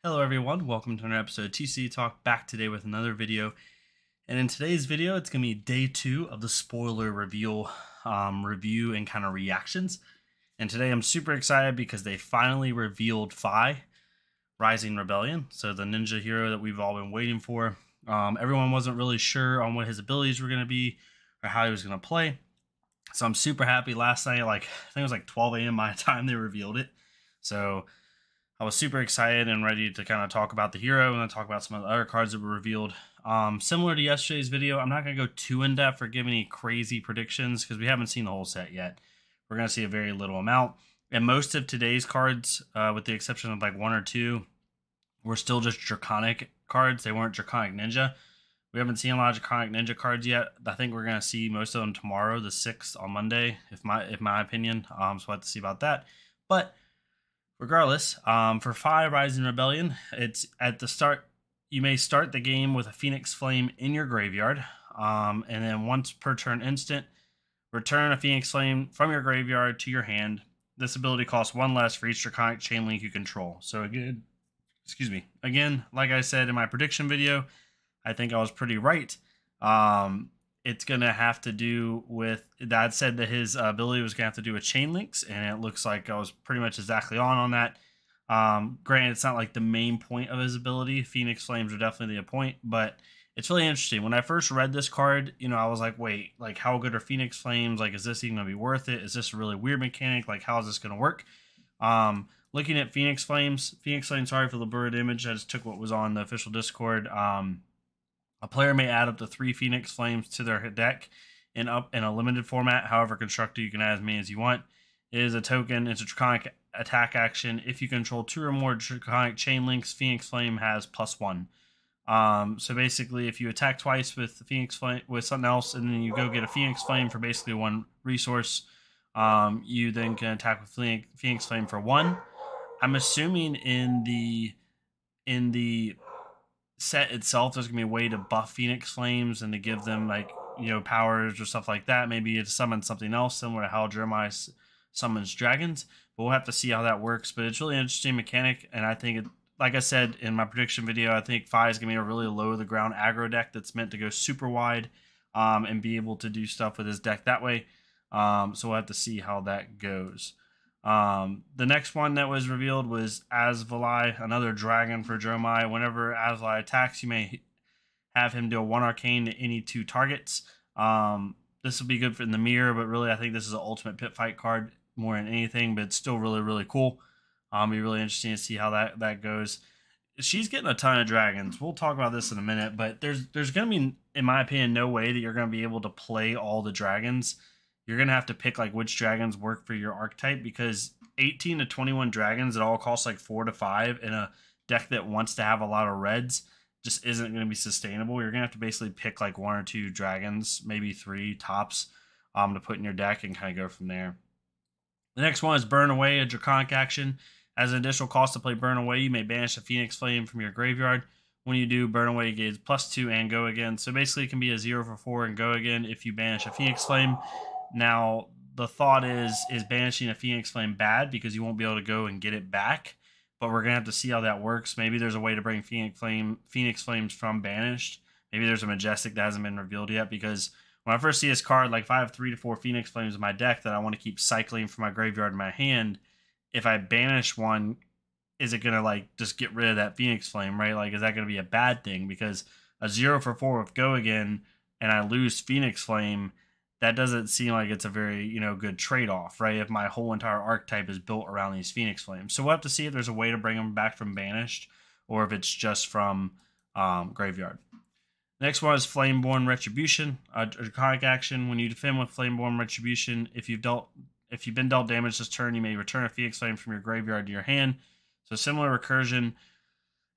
Hello everyone, welcome to another episode of TCG Talk, back today with another video. And in today's video, it's going to be day 2 of the spoiler reveal review and kind of reactions. And today I'm super excited because they finally revealed Fi, Rising Rebellion. So the ninja hero that we've all been waiting for. Everyone wasn't really sure on what his abilities were going to be or how he was going to play. So I'm super happy. Last night, I think it was like 12 a.m. my time, they revealed it. So I was super excited and ready to kind of talk about the hero and then talk about some of the other cards that were revealed. Similar to yesterday's video, I'm not going to go too in-depth or give any crazy predictions because we haven't seen the whole set yet. We're going to see a very little amount. And most of today's cards, with the exception of like 1 or 2, were still just Draconic cards. They weren't Draconic Ninja. We haven't seen a lot of Draconic Ninja cards yet. I think we're going to see most of them tomorrow, the 6th on Monday, if my opinion. So we'll have to see about that. But regardless, for Fi Rising Rebellion, it's at the start. You may start the game with a Phoenix Flame in your graveyard, and then once per turn instant, return a Phoenix Flame from your graveyard to your hand. This ability costs 1 less for each Draconic chain link you control. So again, like I said in my prediction video, I think I was pretty right. It's going to have to do with, Dad said that his ability was going to have to do with chain links, and it looks like I was pretty much exactly on that. Granted, it's not like the main point of his ability. Phoenix Flames are definitely the point, but it's really interesting. When I first read this card, I was like, wait, like how good are Phoenix Flames? Like, is this even going to be worth it? Is this a really weird mechanic? Like, how is this going to work? Looking at Phoenix Flames, sorry for the blurred image. I just took what was on the official Discord. A player may add up to 3 Phoenix Flames to their deck in a limited format. However constructed, you can add as many as you want. It is a token. It's a Draconic Attack action. If you control 2 or more Draconic chain links, Phoenix Flame has +1. So basically, if you attack twice with the Phoenix Flame with something else, and then you go get a Phoenix Flame for basically 1 resource, you then can attack with Phoenix Flame for 1. I'm assuming in the set itself there's gonna be a way to buff Phoenix Flames and to give them powers or stuff like that. Maybe to summon something else similar to how Jeremiah summons dragons, but we'll have to see how that works. But it's really interesting mechanic, and I think like I said in my prediction video, I think Fi is gonna be a really low to the ground aggro deck that's meant to go super wide and be able to do stuff with his deck that way. So we'll have to see how that goes. The next one that was revealed was Asvaly, another dragon for Jeremiah. Whenever Asvaly attacks, you may have him deal 1 arcane to any 2 targets. This will be good in the mirror, but really I think this is an ultimate pit fight card more than anything, but it's still really, really cool. It'll be really interesting to see how that goes. She's getting a ton of dragons. We'll talk about this in a minute, but there's going to be, in my opinion, no way that you're going to be able to play all the dragons. You're going to have to pick which dragons work for your archetype, because 18 to 21 dragons, it all costs 4 to 5 in a deck that wants to have a lot of reds just isn't going to be sustainable. You're going to have to basically pick 1 or 2 dragons, maybe 3 tops, to put in your deck and kind of go from there. The next one is Burn Away, a Draconic action. As an additional cost to play Burn Away, you may banish a Phoenix Flame from your graveyard. When you do, Burn Away gains +2 and go again. So basically it can be a 0 for 4 and go again if you banish a Phoenix Flame. Now, the thought is banishing a Phoenix Flame bad because you won't be able to go and get it back, but we're going to have to see how that works. Maybe there's a way to bring Phoenix Flames from banished. Maybe there's a Majestic that hasn't been revealed yet, because when I first see this card, if I have 3 to 4 Phoenix Flames in my deck that I want to keep cycling from my graveyard in my hand, if I banish one, is it going to just get rid of that Phoenix Flame, right? Is that going to be a bad thing? Because a 0 for 4 with go again and I lose Phoenix Flame, that doesn't seem like it's a very, good trade-off, right? If my whole entire archetype is built around these Phoenix Flames. So we'll have to see if there's a way to bring them back from banished or if it's just from graveyard. Next one is Flameborne Retribution, a Draconic action. When you defend with Flameborne Retribution, if you've been dealt damage this turn, you may return a Phoenix Flame from your graveyard to your hand. So similar recursion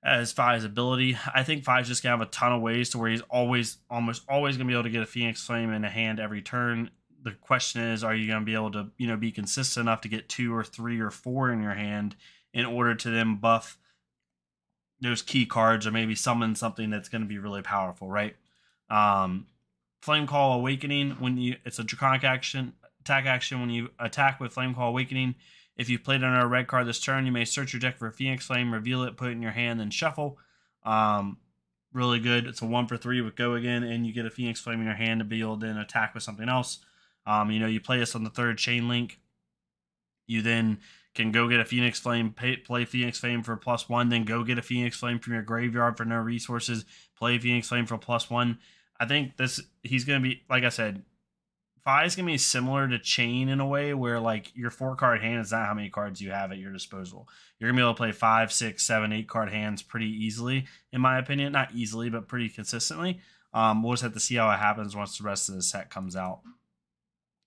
as Fi's ability. I think Fi's just going to have a ton of ways to where he's almost always going to be able to get a Phoenix Flame in a hand every turn. The question is, are you going to be able to, be consistent enough to get 2 or 3 or 4 in your hand in order to then buff those key cards or maybe summon something that's going to be really powerful, right? Flame Call Awakening, it's a Draconic attack action. When you attack with Flame Call Awakening, If you've played another red card this turn, you may search your deck for a Phoenix Flame, reveal it, put it in your hand, then shuffle. Really good. It's a 1 for 3 with Go Again, and you get a Phoenix Flame in your hand to be able to then attack with something else. You play this on the 3rd chain link. You then can go get a Phoenix Flame, play Phoenix Flame for +1, then go get a Phoenix Flame from your graveyard for no resources, play Phoenix Flame for +1. I think he's going to be, like I said, Fi is going to be similar to Chain in a way where, like, your 4-card hand is not how many cards you have at your disposal. You're going to be able to play 5, 6, 7, 8-card hands pretty easily, in my opinion. Not easily, but pretty consistently. We'll just have to see how it happens once the rest of the set comes out.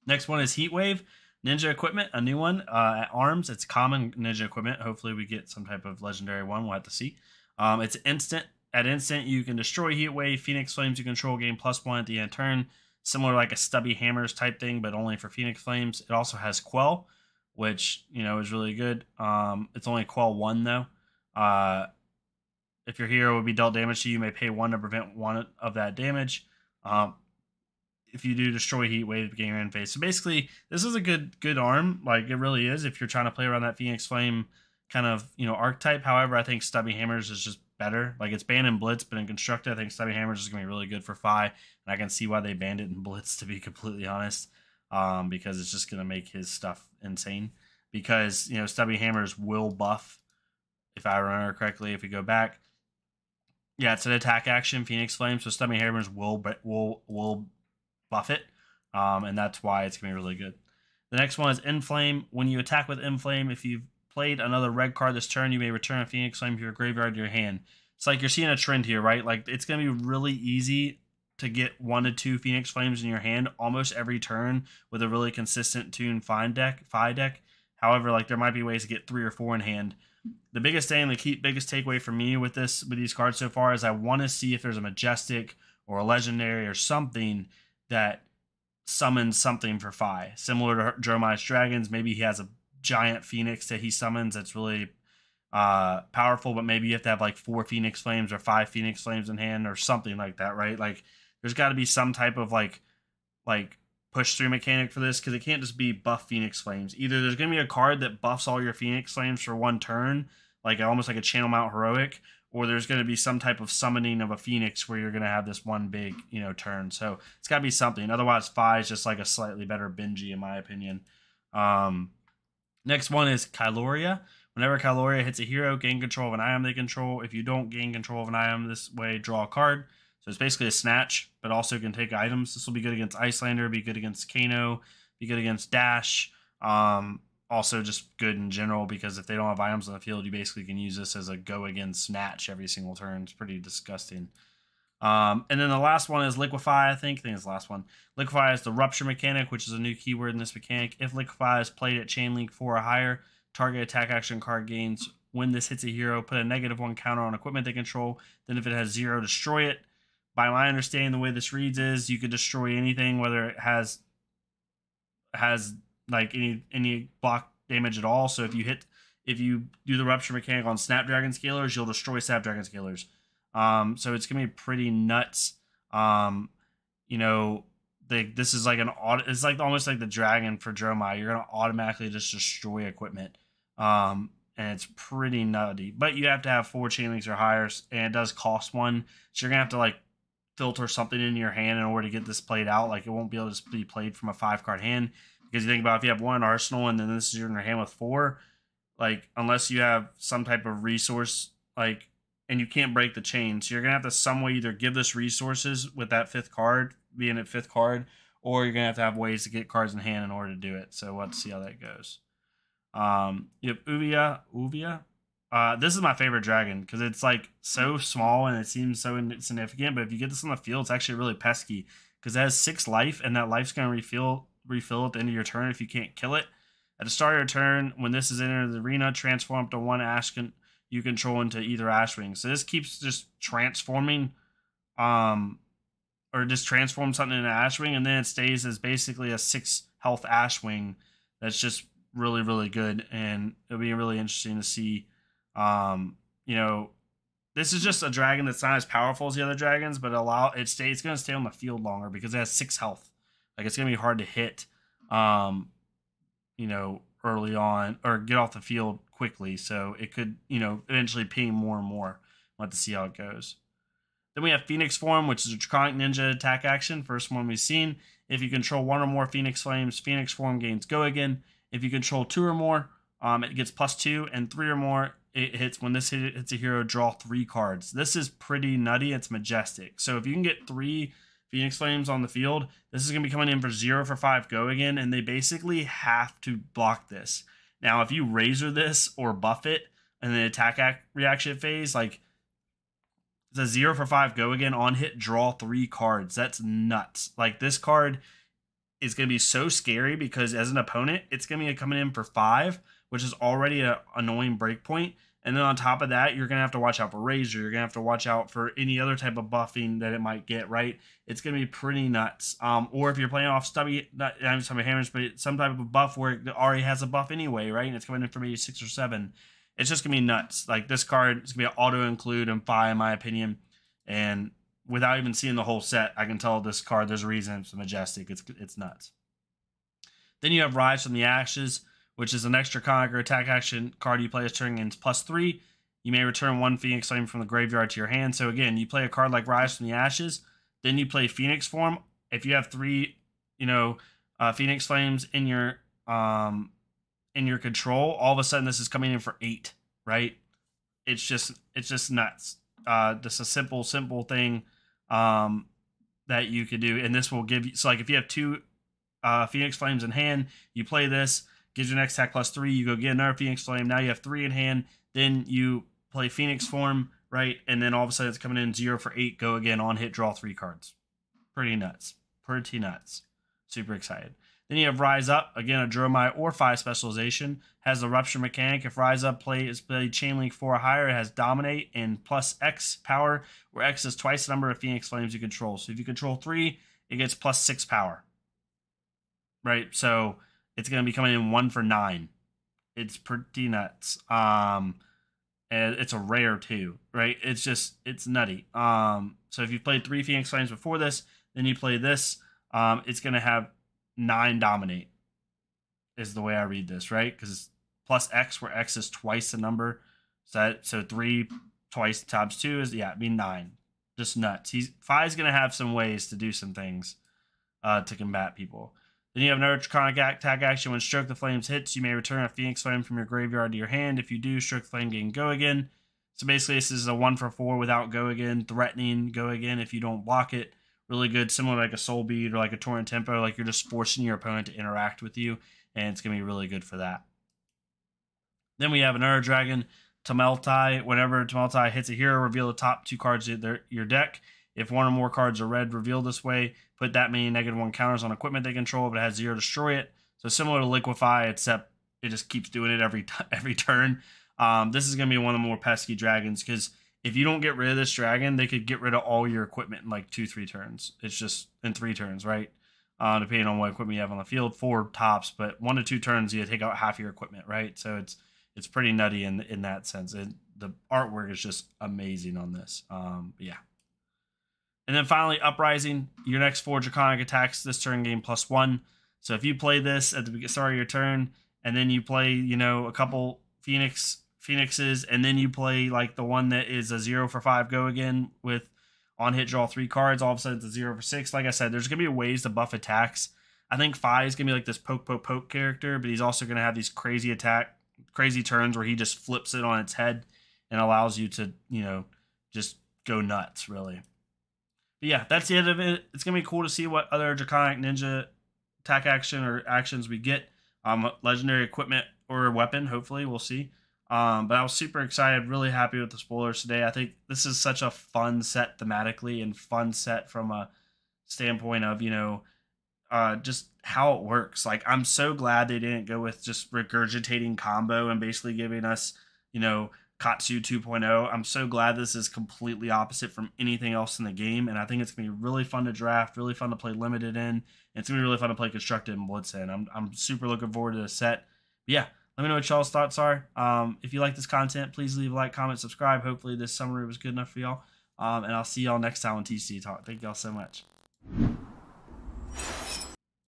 Next one is Heatwave. Ninja Equipment, a new one at Arms. It's common Ninja Equipment. Hopefully we get some type of legendary one. We'll have to see. It's instant. At instant, you can destroy Heatwave. Phoenix Flames you control gain +1 at the end of turn. Similar like a Stubby Hammers type thing, but only for Phoenix Flames. It also has Quell, which, is really good. It's only Quell 1, though. If your hero would be dealt damage to you, you may pay 1 to prevent 1 of that damage. If you do destroy Heatwave, beginning your end phase. So basically, this is a good arm. Like, it really is if you're trying to play around that Phoenix Flame kind of, archetype. However, I think Stubby Hammers is just better. Like, it's banned in Blitz, but in Constructed, I think Stubby Hammers is going to be really good for Fi, and I can see why they banned it in Blitz, to be completely honest, because it's just going to make his stuff insane. Because, Stubby Hammers will buff, if I remember correctly, if we go back. Yeah, it's an attack action, Phoenix Flame, so Stubby Hammers will buff it, and that's why it's going to be really good. The next one is Inflame. When you attack with Inflame, if you've played another red card this turn, you may return a Phoenix Flame to your graveyard to your hand. It's like you're seeing a trend here, right? Like, it's going to be really easy to get 1 to 2 Phoenix Flames in your hand almost every turn with a really consistent Tune Fi deck. However, like, there might be ways to get 3 or 4 in hand. The biggest thing, biggest takeaway for me with these cards so far is I want to see if there's a Majestic or a Legendary or something that summons something for Fi. Similar to Jeremiah's Dragons, maybe he has a giant Phoenix that he summons that's really powerful, but maybe you have to have like 4 Phoenix Flames or 5 Phoenix Flames in hand or something like that, right? Like, there's got to be some type of like push through mechanic for this, because it can't just be buff Phoenix Flames. Either there's going to be a card that buffs all your Phoenix Flames for 1 turn, like almost like a Channel Mount Heroic, or there's going to be some type of summoning of a Phoenix where you're going to have this one big, turn. So it's got to be something. Otherwise, Fi is just like a slightly better Benji, in my opinion. Next one is Kylorea. Whenever Kylorea hits a hero, gain control of an item they control. If you don't gain control of an item this way, draw a card. So it's basically a snatch, but also can take items. This will be good against Icelander, be good against Kano, be good against Dash. Also just good in general, because if they don't have items on the field, you basically can use this as a go against snatch every single turn. It's pretty disgusting. And then the last one is Liquify, I think it's the last one. Liquify is the Rupture mechanic, which is a new keyword in this mechanic. If Liquify is played at Chain Link 4 or higher, target attack action card gains. When this hits a hero, put a -1 counter on equipment they control. Then if it has 0, destroy it. By my understanding, the way this reads is you could destroy anything, whether it has like any block damage at all. So if you do the Rupture mechanic on Snapdragon Scalers, you'll destroy Snapdragon Scalers. So it's gonna be pretty nuts. This is like it's like almost like the dragon for Jeremiah. You're gonna automatically just destroy equipment. And it's pretty nutty. But you have to have 4 chain links or higher, and it does cost 1. So you're gonna have to like filter something into your hand in order to get this played out. Like, it won't be able to be played from a 5-card hand, because you think about if you have 1 arsenal and then this is in your hand with 4, like, unless you have some type of resource, like, and you can't break the chain, so you're gonna have to some way either give this resources with that 5th card being at 5th card, or you're gonna have ways to get cards in hand in order to do it. So we'll have to see how that goes. You have Uvia. This is my favorite dragon, because it's like so small and it seems so insignificant, but if you get this on the field, it's actually really pesky, because it has 6 life, and that life's going to refill at the end of your turn if you can't kill it. At the start of your turn, when this is entered the arena, transform up to 1 Ash you control into either Ashwing. So this keeps just transforming, or just transform something into Ashwing, and then it stays as basically a 6 health Ashwing. That's just really, really good, and it'll be really interesting to see. This is just a dragon that's not as powerful as the other dragons, but it's going to stay on the field longer because it has 6 health. Like, it's going to be hard to hit, early on, or get off the field quickly. So it could, you know, eventually ping more and more. We'll have to see how it goes. Then we have Phoenix Form, which is a Draconic Ninja attack action. First one we've seen. If you control one or more Phoenix Flames, Phoenix Form gains Go Again. If you control 2 or more, it gets +2, and 3 or more, it hits. When this hits a hero, draw 3 cards. This is pretty nutty. It's majestic. So if you can get 3 Phoenix Flames on the field, this is going to be coming in for 0 for 5 Go Again, and they basically have to block this. Now, if you Razor this or buff it in the attack reaction phase, like, it's a 0 for 5 Go Again, on hit, draw 3 cards. That's nuts. Like, this card is going to be so scary because as an opponent, it's going to be coming in for 5, which is already an annoying breakpoint. And then on top of that, you're going to have to watch out for Razor. You're going to have to watch out for any other type of buffing that it might get, right? It's going to be pretty nuts. Or if you're playing off hammers, but some type of buff where it already has a buff anyway, right? And it's coming in for maybe 6 or 7. It's just going to be nuts. Like, this card is going to be an auto-include and 5, in my opinion. And without even seeing the whole set, I can tell this card, there's a reason it's majestic. It's nuts. Then you have Ryze from the Ashes, which is an extra Draconic or attack action card you play as turn gains +3. You may return 1 Phoenix Flame from the graveyard to your hand. So again, you play a card like Ryze from the Ashes, then you play Phoenix Form. If you have 3, Phoenix Flames in your control, all of a sudden this is coming in for 8, right? It's just nuts. Just a simple thing that you could do, and this will give you. So like if you have 2 Phoenix Flames in hand, you play this. Gives your next attack +3. You go get another Phoenix Flame. Now you have 3 in hand. Then you play Phoenix Form, right? And then all of a sudden it's coming in 0 for 8. Go again, on hit, draw 3 cards. Pretty nuts. Pretty nuts. Super excited. Then you have Rise Up. Again, a Dromai or 5 specialization. Has the Rupture mechanic. If Rise Up is played Chain Link 4 or higher, it has Dominate and +X power, where X is twice the number of Phoenix Flames you control. So if you control 3, it gets +6 power. Right? So it's going to be coming in 1 for 9. It's pretty nuts. And it's a rare too, right? It's nutty. So if you played 3 Phoenix Flames before this, then you play this, it's going to have 9 Dominate, is the way I read this, right? Because it's +X, where X is twice the number. So 3 twice times 2 is, it'd be 9. Just nuts. Fi's going to have some ways to do some things to combat people. Then you have another Draconic attack action. When Stroke the Flames hits, you may return a Phoenix Flame from your graveyard to your hand. If you do, Stroke the Flame gain Go Again. So basically, this is a 1 for 4 without Go Again, threatening Go Again if you don't block it. Really good, similar to like a Soul Bead or like a Torrent Tempo. Like, you're just forcing your opponent to interact with you, and it's going to be really good for that. Then we have another Dragon, Tumulti. Whenever Tumulti hits a hero, reveal the top 2 cards of your deck. If 1 or more cards are red, revealed this way, put that many -1 counters on equipment they control, but it has 0, destroy it. So similar to Liquify, except it just keeps doing it every turn. This is going to be one of the more pesky dragons, because if you don't get rid of this dragon, they could get rid of all your equipment in like 2-3 turns. It's just in 3 turns, right? Depending on what equipment you have on the field, 4 tops, but 1 to 2 turns, you take out half your equipment, right? So it's pretty nutty in that sense. The artwork is just amazing on this. Yeah. And then finally, Uprising. Your next 4 Draconic attacks this turn gain +1. So if you play this at the start of your turn, and then you play, a couple Phoenixes, and then you play like the one that is a 0 for 5 Go Again with on hit, draw 3 cards, all of a sudden it's a 0 for 6. Like I said, there's going to be ways to buff attacks. I think Fi is going to be like this poke character, but he's also going to have these crazy turns where he just flips it on its head and allows you to, just go nuts, really. But yeah, that's the end of it. It's going to be cool to see what other Draconic Ninja attack action or actions we get. Legendary equipment or weapon, hopefully. We'll see. But I was super excited, really happy with the spoilers today. I think this is such a fun set thematically, and fun set from a standpoint of, just how it works. Like, I'm so glad they didn't go with just regurgitating combo and basically giving us, Katsu 2.0. I'm so glad this is completely opposite from anything else in the game, and I think it's going to be really fun to draft, really fun to play limited in, and it's going to be really fun to play constructed and blitz in. I'm super looking forward to the set. But yeah, let me know what y'all's thoughts are. If you like this content, please leave a like, comment, subscribe. Hopefully this summary was good enough for y'all, and I'll see y'all next time on TCG Talk. Thank y'all so much.